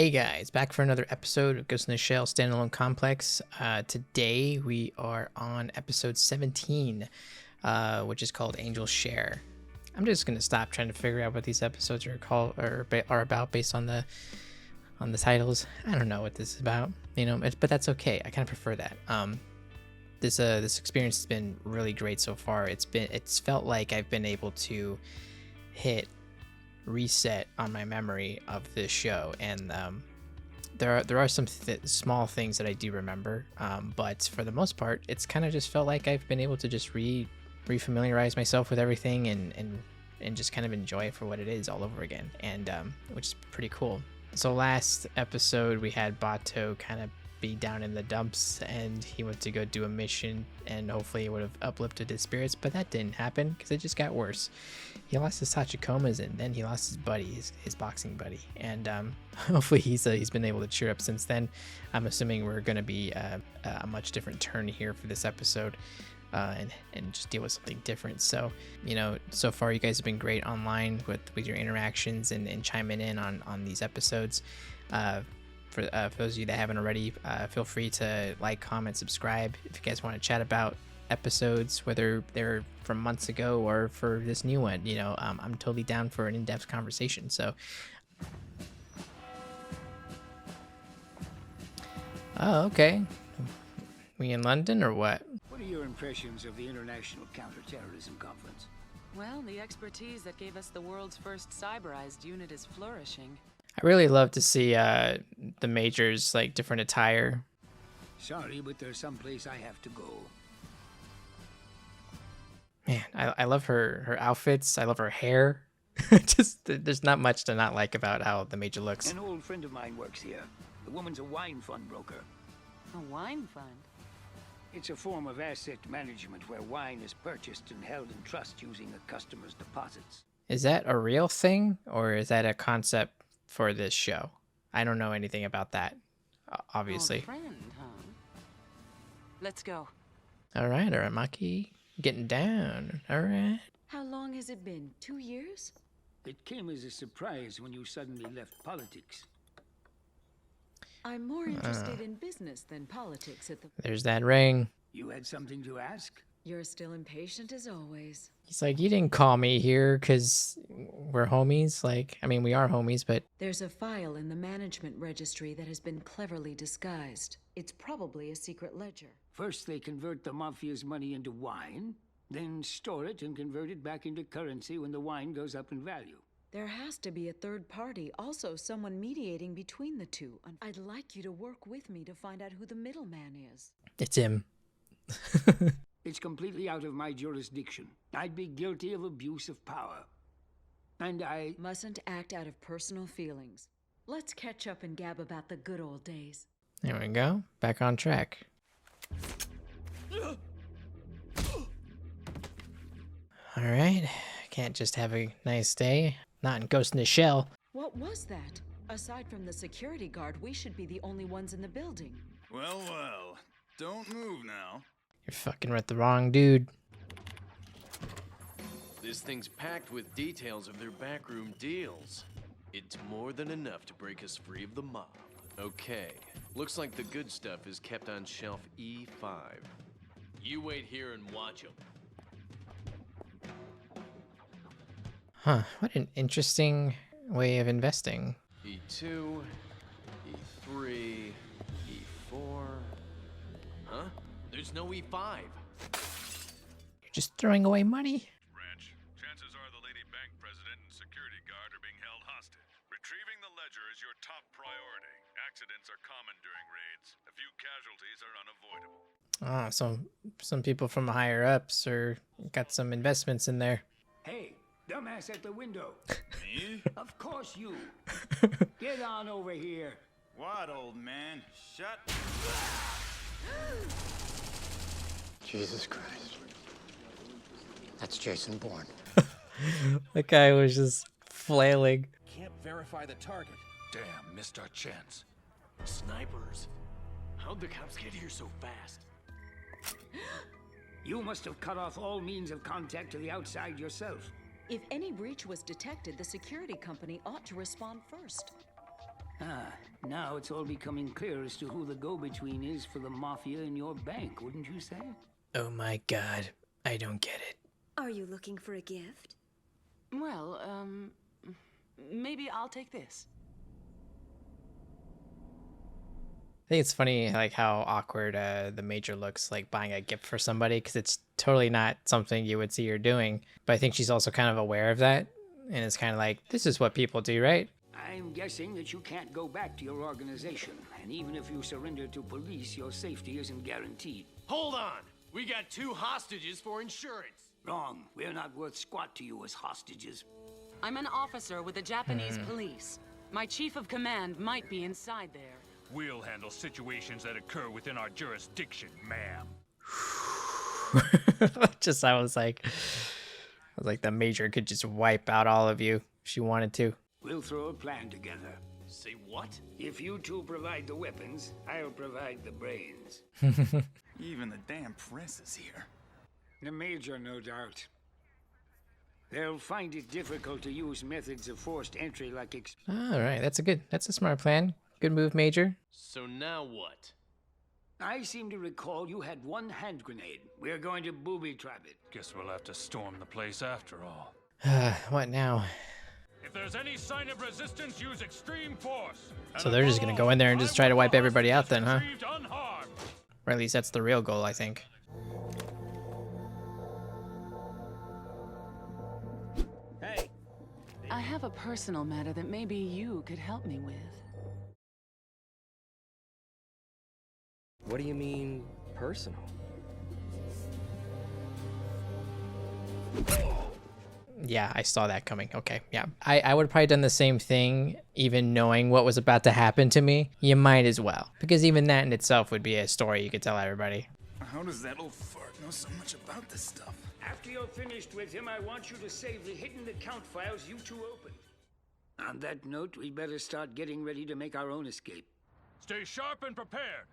Hey guys, back for another episode of Ghost in the Shell Standalone Complex. Today we are on episode 17, which is called Angel Share. I'm just gonna stop trying to figure out what these episodes are about based on the titles. I don't know what this is about, but that's okay. I kind of prefer that. This experience has been really great so far. It's felt like I've been able to hit reset on my memory of this show, and there are some small things that I do remember, but for the most part it's kind of just felt like I've been able to just refamiliarize myself with everything and just kind of enjoy it for what it is all over again, and which is pretty cool. So last episode we had Bato kind of be down in the dumps, and he went to go do a mission, and hopefully it would have uplifted his spirits, but that didn't happen because it just got worse. He lost his Tachikomas, and then he lost his buddy, his boxing buddy, and hopefully he's been able to cheer up since then. I'm assuming we're going to be a much different turn here for this episode, and just deal with something different. So so far you guys have been great online with your interactions and chiming in on these episodes. For those of you that haven't already, feel free to like, comment, subscribe if you guys want to chat about episodes, whether they're from months ago or for this new one. I'm totally down for an in-depth conversation. So okay, we in London or what? What are your impressions of the International Counterterrorism Conference? Well, the expertise that gave us the world's first cyberized unit is flourishing. I really love to see the Major's like different attire. Sorry, but there's someplace I have to go. Man, I love her outfits. I love her hair. Just there's not much to not like about how the Major looks. An old friend of mine works here. The woman's a wine fund broker. A wine fund? It's a form of asset management where wine is purchased and held in trust using a customer's deposits. Is that a real thing, or is that a concept for this show? I don't know anything about that, obviously. Old friend, huh? Let's go. All right, Maki. Getting down. All right. How long has it been? 2 years? It came as a surprise when you suddenly left politics. I'm more interested in business than politics at the... There's that ring. You had something to ask? You're still impatient as always. He's like, you didn't call me here because we're homies. Like, I mean, we are homies, but... There's a file in the management registry that has been cleverly disguised. It's probably a secret ledger. First, they convert the mafia's money into wine, then store it and convert it back into currency when the wine goes up in value. There has to be a third party, also someone mediating between the two. I'd like you to work with me to find out who the middleman is. It's him. It's completely out of my jurisdiction. I'd be guilty of abuse of power. And I... Mustn't act out of personal feelings. Let's catch up and gab about the good old days. There we go. Back on track. All right. Can't just have a nice day. Not in Ghost in the Shell. What was that? Aside from the security guard, we should be the only ones in the building. Well, well. Don't move now. You're fucking with the wrong dude. This thing's packed with details of their backroom deals. It's more than enough to break us free of the mob. Okay, looks like the good stuff is kept on shelf E5. You wait here and watch them. Huh, what an interesting way of investing. E2, E3, E4. Huh? There's no E5. You're just throwing away money. Ranch, chances are the Lady Bank president and security guard are being held hostage. Retrieving the ledger is your top priority. Accidents are common during raids. A few casualties are unavoidable. Oh, so some people from higher ups or got some investments in there. Hey, dumbass at the window. Me? Of course you. Get on over here. What, old man? Shut. Jesus Christ. That's Jason Bourne. That guy was just flailing. Can't verify the target. Damn, missed our chance. Snipers. How'd the cops get here so fast? You must have cut off all means of contact to the outside yourself. If any breach was detected, the security company ought to respond first. Now it's all becoming clear as to who the go-between is for the Mafia in your bank, wouldn't you say? Oh my god, I don't get it. Are you looking for a gift? Well, maybe I'll take this. I think it's funny like how awkward the Major looks like buying a gift for somebody, because it's totally not something you would see her doing. But I think she's also kind of aware of that, and it's kind of like, this is what people do, right? I'm guessing that you can't go back to your organization, and even if you surrender to police, your safety isn't guaranteed. Hold on! We got 2 hostages for insurance. Wrong. We're not worth squat to you as hostages. I'm an officer with the Japanese police. My chief of command might be inside there. We'll handle situations that occur within our jurisdiction, ma'am. I was like, the Major could just wipe out all of you if she wanted to. We'll throw a plan together. Say what? If you two provide the weapons, I'll provide the brains. Even the damn press is here. The Major, no doubt. They'll find it difficult to use methods of forced entry like All right, that's a smart plan. Good move, Major. So now what? I seem to recall you had 1 hand grenade. We're going to booby-trap it. Guess we'll have to storm the place after all. What now? If there's any sign of resistance, use extreme force. So they're just gonna go in there and just try to wipe everybody out then, huh? Unharmed. Or at least that's the real goal, I think. Hey, I have a personal matter that maybe you could help me with. What do you mean, personal? Yeah, I saw that coming. Okay, yeah. I would have probably done the same thing, even knowing what was about to happen to me. You might as well. Because even that in itself would be a story you could tell everybody. How does that old fart know so much about this stuff? after you're finished with him, I want you to save the hidden account files you two opened. On that note, we better start getting ready to make our own escape. Stay sharp and prepared.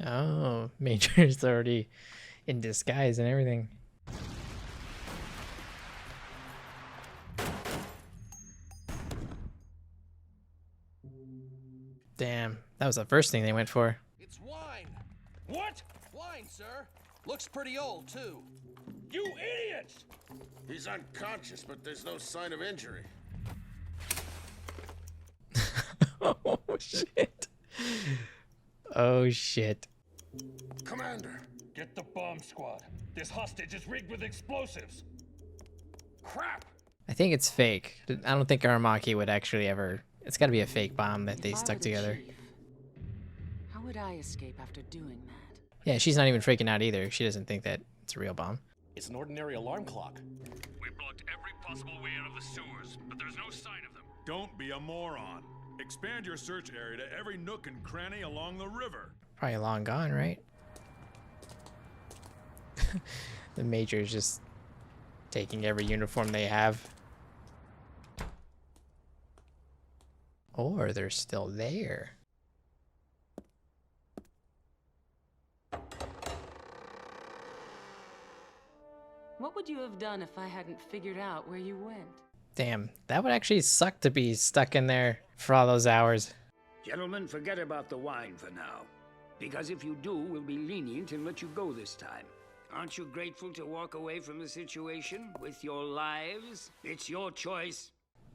Oh, Major's already in disguise and everything. Damn, that was the first thing they went for. It's wine. What? Wine, sir. Looks pretty old, too. You idiots! He's unconscious, but there's no sign of injury. Oh, shit. Oh, shit. Commander! Get the bomb squad. This hostage is rigged with explosives. Crap! I think it's fake. I don't think Aramaki would actually ever... It's gotta be a fake bomb that they If I stuck were the together. chief, how would I escape after doing that? Yeah, she's not even freaking out either. She doesn't think that it's a real bomb. It's an ordinary alarm clock. We blocked every possible way out of the sewers, but there's no sign of them. Don't be a moron. Expand your search area to every nook and cranny along the river. Probably long gone, right? The Major's just taking every uniform they have. Or they're still there. What would you have done if I hadn't figured out where you went? Damn, that would actually suck to be stuck in there for all those hours. Gentlemen, forget about the wine for now. Because if you do, we'll be lenient and let you go this time. Aren't you grateful to walk away from the situation with your lives? It's your choice.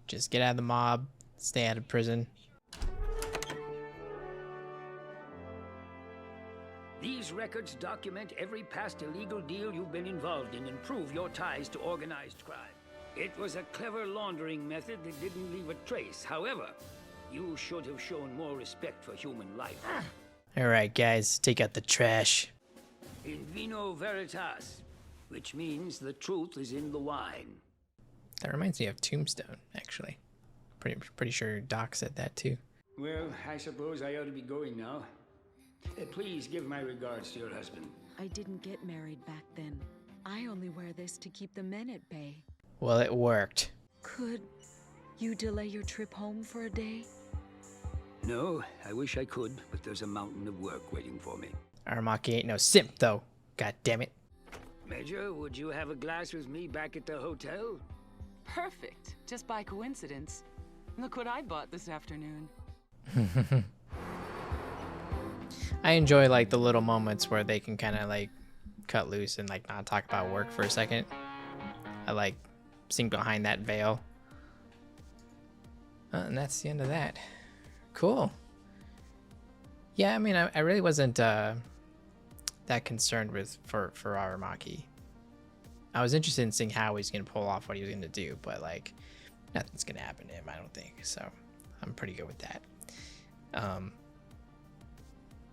Just get out of the mob, stay out of prison. These records document every past illegal deal you've been involved in and prove your ties to organized crime. It was a clever laundering method that didn't leave a trace. However, you should have shown more respect for human life. Alright guys, take out the trash. In vino veritas, which means the truth is in the wine. That reminds me of Tombstone, actually. Pretty sure Doc said that too. Well, I suppose I ought to be going now. Please give my regards to your husband. I didn't get married back then. I only wear this to keep the men at bay. Well, it worked. Could you delay your trip home for a day? No, I wish I could, but there's a mountain of work waiting for me. Aramaki ain't no simp, though. God damn it. Major, would you have a glass with me back at the hotel? Perfect. Just by coincidence. Look what I bought this afternoon. I enjoy like the little moments where they can kind of like cut loose and like not talk about work for a second. I like seeing behind that veil. And that's the end of that. Cool. Yeah, I mean, I really wasn't that concerned with for Aramaki. I was interested in seeing how he's gonna pull off what he was gonna do, but like nothing's gonna happen to him, I don't think. So I'm pretty good with that.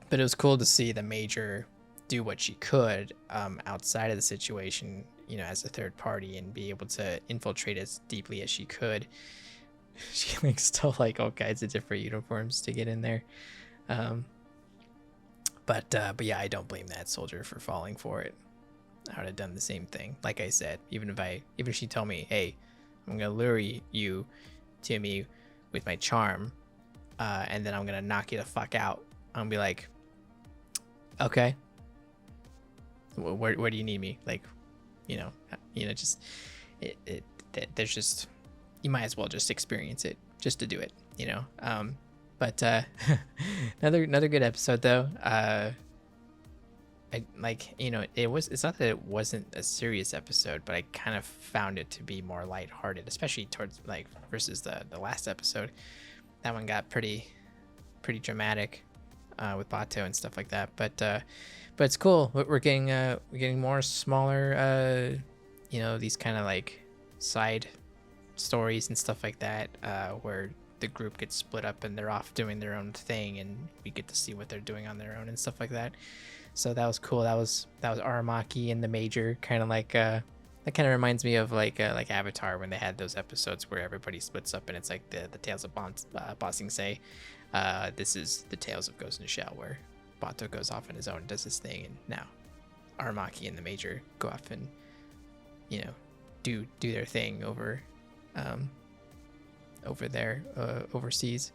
But it was cool to see the Major do what she could outside of the situation, you know, as a third party, and be able to infiltrate as deeply as she could. She like stole like all kinds of different uniforms to get in there. But yeah, I don't blame that soldier for falling for it. I would have done the same thing. Like I said, even if she told me, hey, I'm gonna lure you to me with my charm, and then I'm gonna knock you the fuck out, I'm gonna be like, okay, where do you need me? Like, you know, just there's just, you might as well just experience it just to do it, you know. But another good episode though. I like, you know, it's not that it wasn't a serious episode, but I kind of found it to be more lighthearted, especially towards like versus the last episode. That one got pretty dramatic with Bato and stuff like that. But it's cool. We're getting more smaller, you know, these kind of like side stories and stuff like that, where the group gets split up and they're off doing their own thing, and we get to see what they're doing on their own and stuff like that. So that was cool. That was Aramaki and the Major, kind of like that kind of reminds me of like Avatar, when they had those episodes where everybody splits up and it's like the Tales of Ba Sing Se. This is the Tales of Ghost in the Shell, where Bato goes off on his own and does his thing, and now Aramaki and the Major go off and, you know, do their thing over there, overseas,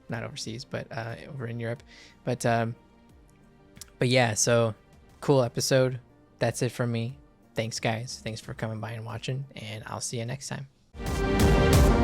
not overseas, but over in Europe. But yeah, so cool episode. That's it from me. Thanks guys. Thanks for coming by and watching, and I'll see you next time.